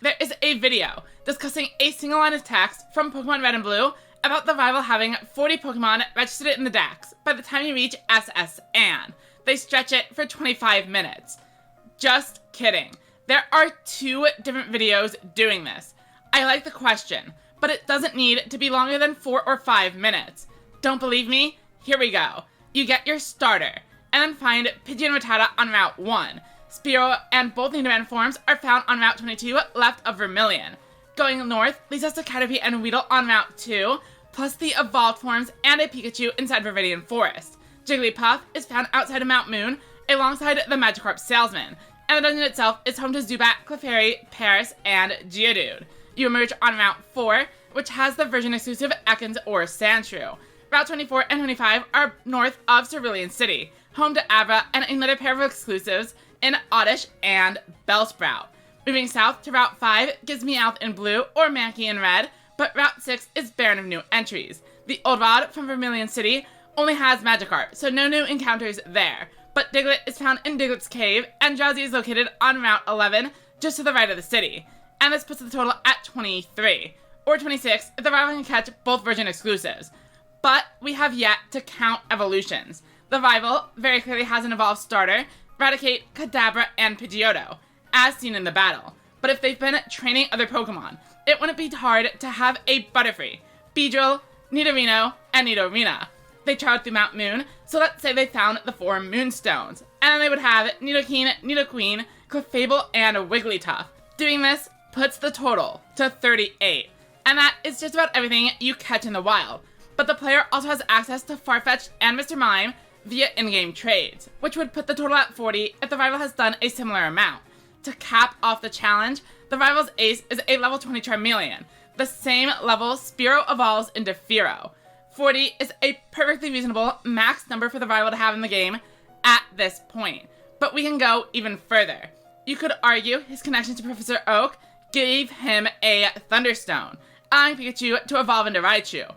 There is a video discussing a single line of text from Pokemon Red and Blue about the rival having 40 Pokemon registered in the Dex by the time you reach SS Anne. They stretch it for 25 minutes. Just kidding. There are 2 different videos doing this. I like the question, but it doesn't need to be longer than 4 or 5 minutes. Don't believe me? Here we go. You get your starter, and then find Pidgey and Rattata on Route 1. Spearow and both Nidoran forms are found on Route 22 left of Vermilion. Going north leads us to Caterpie and Weedle on Route 2, plus the evolved forms and a Pikachu inside Viridian Forest. Jigglypuff is found outside of Mount Moon, alongside the Magikarp Salesman, and the dungeon itself is home to Zubat, Clefairy, Paris, and Geodude. You emerge on Route 4, which has the version-exclusive Ekans or Sandshrew. Route 24 and 25 are north of Cerulean City, home to Abra and another pair of exclusives in Oddish and Bellsprout. Moving south to Route 5 gives Meowth in blue or Mankey in red, but Route 6 is barren of new entries. The Old Rod from Vermilion City only has Magikarp, so no new encounters there. But Diglett is found in Diglett's Cave, and Drowsy is located on Route 11, just to the right of the city. And this puts the total at 23, or 26 if the rival can catch both version exclusives. But we have yet to count evolutions. The rival very clearly has an evolved starter, Raticate, Kadabra, and Pidgeotto, as seen in the battle. But if they've been training other Pokemon, it wouldn't be hard to have a Butterfree, Beedrill, Nidorino, and Nidorina. They traveled through Mount Moon, so let's say they found the 4 Moonstones, and then they would have Nidoking, Nidoqueen, Clefable, and Wigglytuff. Doing this puts the total to 38, and that is just about everything you catch in the wild. But the player also has access to Farfetch'd and Mr. Mime via in-game trades, which would put the total at 40 if the rival has done a similar amount. To cap off the challenge, the rival's ace is a level 20 Charmeleon, the same level Spearow evolves into Fearow. 40 is a perfectly reasonable max number for the rival to have in the game at this point, but we can go even further. You could argue his connection to Professor Oak gave him a Thunderstone, allowing Pikachu to evolve into Raichu,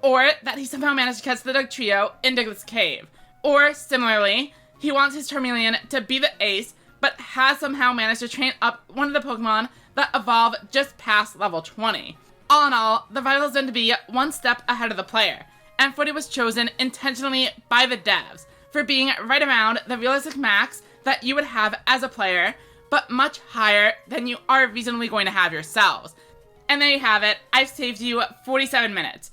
or that he somehow managed to catch the Dugtrio in Diglett's Cave, or similarly, he wants his Charmeleon to be the ace, but has somehow managed to train up one of the Pokemon that evolve just past level 20. All in all, the rival is done to be one step ahead of the player, and 40 was chosen intentionally by the devs for being right around the realistic max that you would have as a player, but much higher than you are reasonably going to have yourselves. And there you have it, I've saved you 47 minutes.